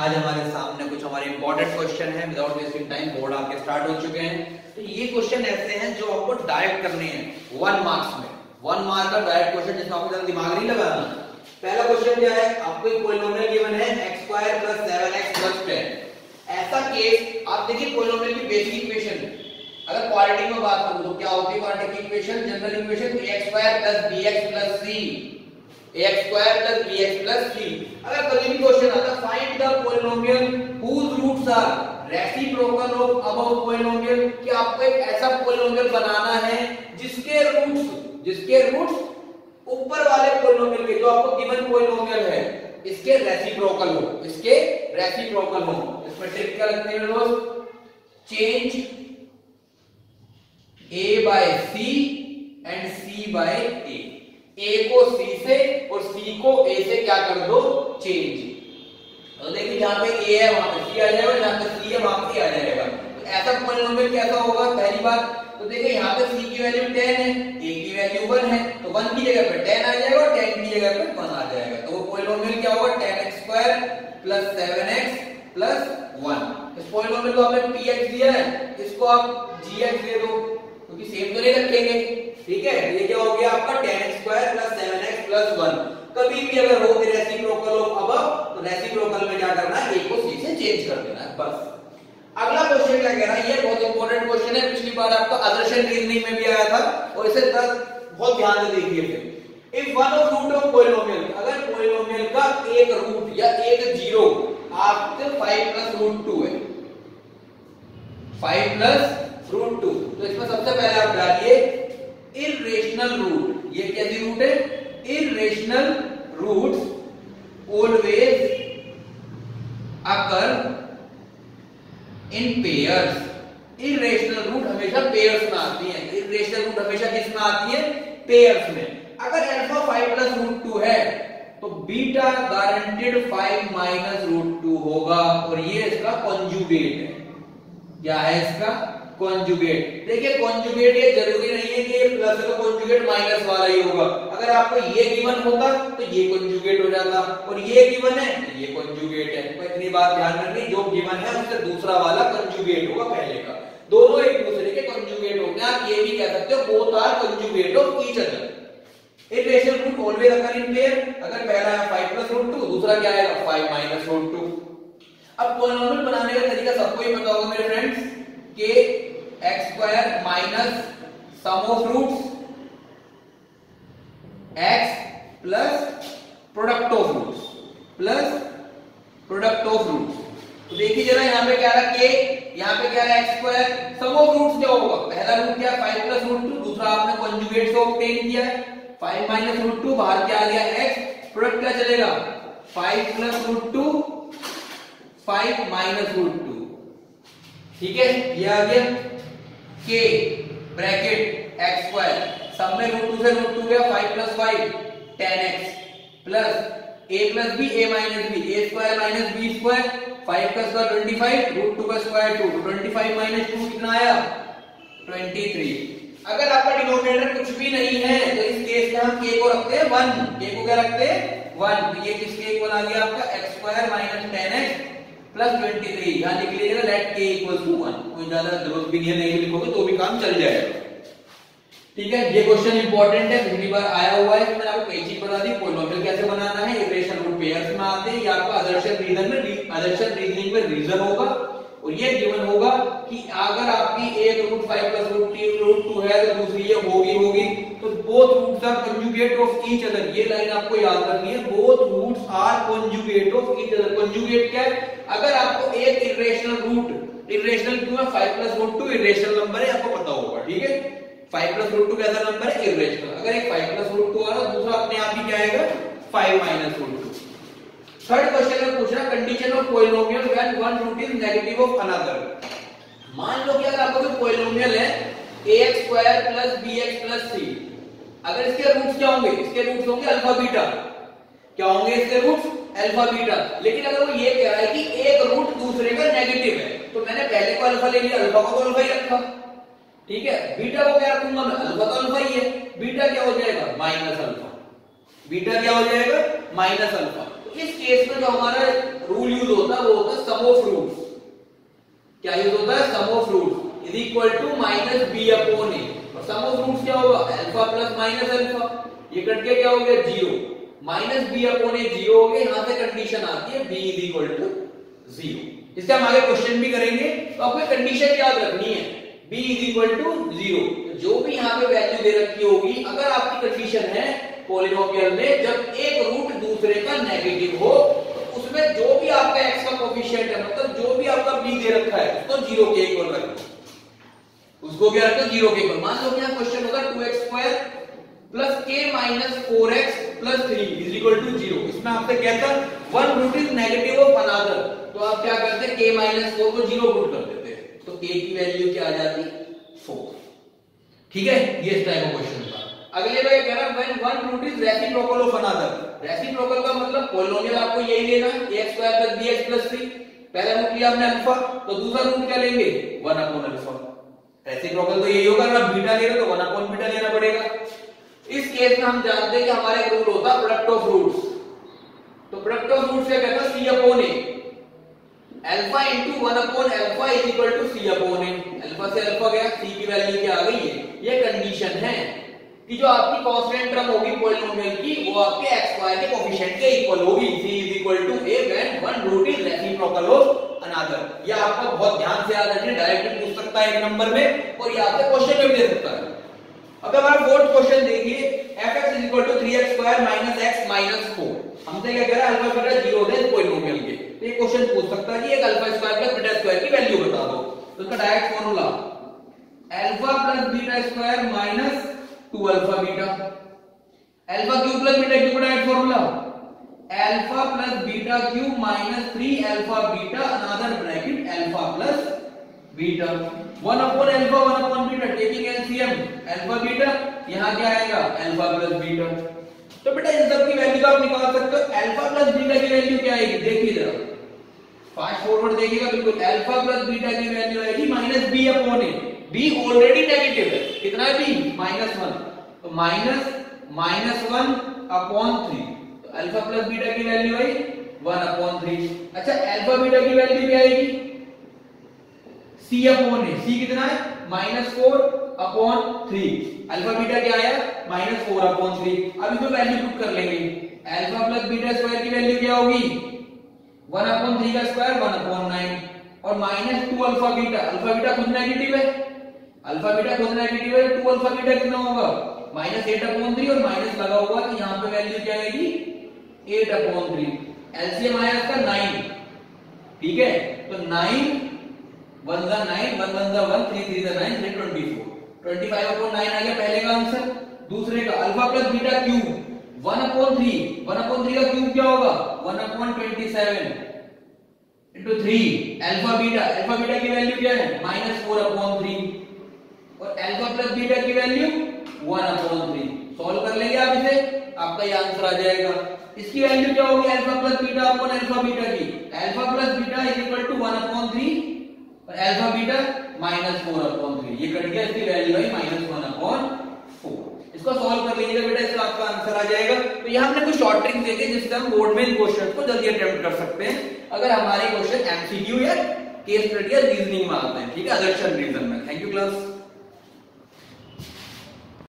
आज हमारे सामने कुछ हमारे इंपॉर्टेंट क्वेश्चन है। विदाउट वेस्टिंग टाइम बोर्ड आपके स्टार्ट हो चुके हैं। तो ये क्वेश्चन ऐसे हैं जो आपको डायरेक्ट करने हैं 1 मार्क्स में। 1 मार्क का डायरेक्ट क्वेश्चन जिसमें आपको ज्यादा दिमाग नहीं लगाना। पहला क्वेश्चन क्या है, आपको एक पॉलिनोमियल गिवन है x² + 7x + 10। ऐसा केस आप देखिए, पॉलिनोमियल की बेसिक इक्वेशन अगर क्वाड्रेटिक में बात करूं तो क्या होती है quadratic equation, general equation ax² + bx + c, ax² + bx + c। अगर कभी भी क्वेश्चन आता है find the polynomial whose roots are reciprocal of above polynomial, कि आपको एक ऐसा पॉलिनोमियल बनाना है जिसके रूट्स ऊपर वाले पॉलिनोमियल के, जो आपको गिवन पॉलिनोमियल है, इसके रेसिप्रोकल हो, इसमें ट्रिक क्या लगती है दोस्त, change a by c and c by a को c से और c को a से क्या कर दो, चेंज। तो देखिए जहां पे a है वहां पे c आ जाएगा, जहां पे c है वहां पे a आ जाएगा। तो ऐसा पॉलिनोमियल कैसा होगा, पहली बात तो देखिए यहाँ पे c की वैल्यू 10 है, a की वैल्यू 1 है, तो 1 की जगह पे 10 आ जाएगा और 10 की जगह पे 1 आ जाएगा। तो वो पॉलिनोमियल क्या होगा, 10x² + 7x + 1। इस पॉलिनोमियल को आपने px दिया है, इसको आप gx दे दो क्योंकि सेम तो नहीं रखेंगे, ठीक है। ये क्या हो गया आपका 10x² + 7x + 1। कभी भी अगर हो रेसिप्रोकल ऑफ अबव, तो रेसिप्रोकल में क्या करना है, a को c से चेंज कर देना है, बस। अगला क्वेश्चन क्या कह रहा है, ये बहुत इंपॉर्टेंट क्वेश्चन है, पिछली बार आपका आदर्शन रीजनिंग में भी आया था और इसे बहुत ध्यान से देखिए फिर। If one of root of polynomial, अगर पॉलिनोमियल का एक रूट या एक जीरो आपके 5 + √2 है, 5 + √2, तो इसमें सबसे पहले आप डालिए इर्रेशनल रूट। ये कैसी रूट है, irrational roots always occur in pairs. Irrational root हमेशा पेयर्स में आती हैं, इर्रेशनल रूट हमेशा किस में आती है, पेयर्स में। अगर अल्फा 5 + √2 है तो बीटा गारंटेड 5 - √2 होगा और ये इसका कॉन्जुगेट है। क्या है इसका कॉन्जुगेट। देखिए कॉन्जुगेट ये जरूरी नहीं है कि ये प्लस का कॉन्जुगेट माइनस वाला ही होगा। अगर आपको ये गिवन होता तो ये कॉन्जुगेट हो जाता, और ये गिवन है तो ये कॉन्जुगेट है। तो इतनी बात ध्यान रखनी, जो गिवन है उससे दूसरा वाला कॉन्जुगेट होगा पहले का, दोनों एक दूसरे के कॉन्जुगेट होते हैं। आप ये भी कह सकते हो both are conjugate of each other. Irrational root always occur in pair. अगर पहला है 5 + √2, दूसरा क्या आएगा 5 - √2। अब पॉलिनोमियल बनाने का तरीका सबको ही पता होगा मेरे फ्रेंड्स, कि x² minus sum of roots x plus product of roots तो देखिए जरा यहाँ पे क्या रहा k, यहाँ पे क्या है x², सम ऑफ रूट्स क्या होगा, पहला रूट क्या है 5 + √2, दूसरा आपने कॉन्जुगेट से ऑब्टेन किया है 5 - √2, बाहर क्या आ गया x, प्रोडक्ट क्या चलेगा 5 + √2 5 - √2, ठीक है। ये आ गया k ब्रैकेट x² सब में √2 से √2 गया 5 + 5 10x plus a + b a - b a² - b², 5 का स्क्वायर 25, √2 का स्क्वायर 2, 25 - 2 कितना आया 23। अगर आपका डिनोमिनेटर कुछ भी नहीं है तो इस केस में हम k को रखते हैं 1, k को क्या रखते हैं 1। तो ये किसके इक्वल आ गया आपका x² - 10x + 23। यहां लिख लीजिएगा लेट k = 1। कोई ज्यादा जरूरत भी नहीं है, नहीं लिखोगे तो भी काम चल जाएगा, ठीक है। ये क्वेश्चन इंपॉर्टेंट है, पिछली बार आया हुआ है। मैंने आपको कई चीज बता दी, पॉलिनोमियल कैसे बनाना है, इर्रेशनल रूट पेयर्स में आते हैं। ये आपका आदर्शन रीजनिंग में रीजन होगा और ये गिवन होगा कि अगर आपकी एक रूट 5 + √2 है तो दूसरी ये होगी तो both roots are conjugate of each other. ये लाइन आपको याद रखनी है, both roots are conjugate of each other. Conjugate क्या है, अगर आपको एक इर्रेशनल रूट, इर्रेशनल क्यों है 5 + √2 इर्रेशनल नंबर है, आपको पता होगा, ठीक है। 5 + √2 कैसा नंबर है, इर्रेशनल। अगर एक 5 + √2 आ रहा है, दूसरा अपने आप ही क्या आएगा 5 - √2। थर्ड क्वेश्चन में पूछ रहा है condition of polynomial when one root is negative of another. मान लो कि अगर आपका कोई पॉलिनोमियल है ax² + bx + c, अगर इसके रूट्स क्या होंगे, इसके रूट्स होंगे अल्फा बीटा। क्या होंगे इसके रूट्स, अल्फा बीटा। लेकिन अगर वो ये कह रहा है कि एक रूट दूसरे का नेगेटिव है, तो मैंने पहले को अल्फा ले लिया, अल्फा को अल्फा ही रखा, ठीक है। बीटा को क्या रखूंगा मैं, अल्फा तो अल्फा ही है, बीटा क्या हो जाएगा -अल्फा, बीटा क्या हो जाएगा -अल्फा। तो इस केस में जो हमारा रूल यूज होता है वो होता क्या यूज होता है, sum of roots is equal to minus b upon a, और सम ऑफ रूट्स क्या होगा, अल्फा प्लस माइनस अल्फा, ये कट के क्या हो गया 0, माइनस बी अपॉन ए 0 हो गया, यहां से कंडीशन आती है b इज इक्वल टू 0। इससे हम आगे क्वेश्चन भी करेंगे, तो आपको कंडीशन याद रखनी है, b इज इक्वल टू 0, जो भी यहाँ पे वैल्यू दे रखी होगी, अगर आपकी कंडीशन है पॉलिनोमियल में जब एक रूट दूसरे का नेगेटिव हो, तो उसमें जो भी आपका x का कोफिशिएंट है, मतलब जो भी आपका b दे रखा है उसको 0 के इक्वल रखो, उसको क्या रखो 0 के इक्वल। मान लो कि क्वेश्चन होगा 2x² plus k minus 4x plus 3 is equal to 0, इसमें आपसे कहता one root is negative of another, तो आप क्या करते हैं k माइनस 4 को 0 पुट कर देते हैं, तो k की वैल्यू क्या आ जाती 4। ठीक है, ये इस टाइप का क्वेश्चन था। अगले में कह रहा है when one root is reciprocal of another, reciprocal का मतलब पॉलिनोमियल आपको यही लेना है ax² + bx + 3, पहला रूट लिया हमने अल्फा, तो दूसरा रूट क्या लेंगे 1 अपॉन अल्फा, रेसिप्रोकल तो यही होगा, अगर आप बीटा ले रहे हो तो 1 अपॉन बीटा लेना पड़ेगा। इस केस में हम जानते हैं कि हमारे एक रूल होता है प्रोडक्ट ऑफ रूट्स, तो प्रोडक्ट ऑफ रूट्स क्या कहता है c upon a, alpha into 1 upon alpha is equal to c upon a, alpha से अल्फा गया, c की वैल्यू क्या आ गई है, ये कंडीशन है कि जो आपकी कांस्टेंट टर्म होगी पॉलिनोमियल की वो आपके x² के कोफिशिएंट के इक्वल होगी, c is equal to a when one root is reciprocal of another. ये आपको बहुत ध्यान से याद रखना, डायरेक्ट पूछ सकता है एक नंबर में, और ये आपसे क्वेश्चन में भी दे सकता है। अब हमारा फोर्थ क्वेश्चन देखिए, fx is equal to 3x² minus x minus 4, हमसे क्या कह रहा है अल्फा बीटा 0 होता है इस पॉलिनोमियल के, तो ये क्वेश्चन पूछ सकता है कि एक alpha square plus beta square की वैल्यू बता दो, तो इसका direct formula alpha plus beta square minus 2 alpha beta, alpha cube plus beta cube का direct formula alpha plus beta cube minus 3 alpha beta another bracket alpha plus beta, 1 upon alpha 1 upon beta, taking LCM alpha beta, यहां क्या आएगा alpha plus beta. तो बेटा इन सब की value आप निकाल सकते हो, अल्फा प्लस बीटा की वैल्यू क्या आएगी देखिए जरा, फास्ट फॉरवर्ड देखिएगा बिल्कुल, अल्फा प्लस बीटा की वैल्यू आएगी माइनस बी अपॉन ए, बी ऑलरेडी नेगेटिव है, कितना है बी -1, तो -1 अपॉन 3, तो अल्फा प्लस बीटा की वैल्यू आई 1 अपॉन 3। अच्छा अल्फा बीटा की वैल्यू क्या आएगी c अपॉन ए, c कितना है -4 अपॉन 3, अल्फा बीटा क्या आया -4 अपॉन 3। अब इसमें वैल्यू पुट कर लेंगे, अल्फा प्लस बीटा स्क्वायर की वैल्यू क्या होगी 1 अपॉन 3 का स्क्वायर 1 अपॉन 9, और -2 अल्फा बीटा खुद नेगेटिव है, अल्फा बीटा खुद नेगेटिव है, 2 अल्फा बीटा कितना होगा -8 अपॉन 3, और माइनस लगा होगा तो यहां पे वैल्यू क्या आएगी 8 अपॉन 3, एलसीएम आया इसका 9, ठीक है, तो 9 1 जा 9 1 1 जा 1 3 3 जा 9 3 24, 25 अपॉन 9 आ गया पहले का आंसर। दूसरे का alpha plus beta cube 1 upon 3 का क्यूब क्या होगा 1 अपॉन 27 इंटू 3, अल्फा बीटा की वैल्यू क्या है -4 अपॉन 3, और अल्फा प्लस बीटा की वैल्यू 1 अपॉन 3। सॉल्व कर लेंगे आप इसे, आपका ये आंसर आ जाएगा। इसकी वैल्यू क्या होगी alpha plus beta upon alpha beta की, alpha plus beta is equal to 1 upon 3 और अल्फा बीटा -4 अपॉन 3, ये कट गया, इसकी वैल्यू आई -1 अपॉन 4। इसको सॉल्व कर लीजिएगा बेटा, इसका आपका आंसर आ जाएगा। तो यहाँ हमने कुछ शॉर्ट ट्रिक्स देखे जिससे हम बोर्ड में इन क्वेश्चन को जल्दी अटेम्प्ट कर सकते हैं, अगर हमारे क्वेश्चन एमसीक्यू या केस स्टडी या रीजनिंग में आते हैं, ठीक है, अदर रीजन में। Thank you class.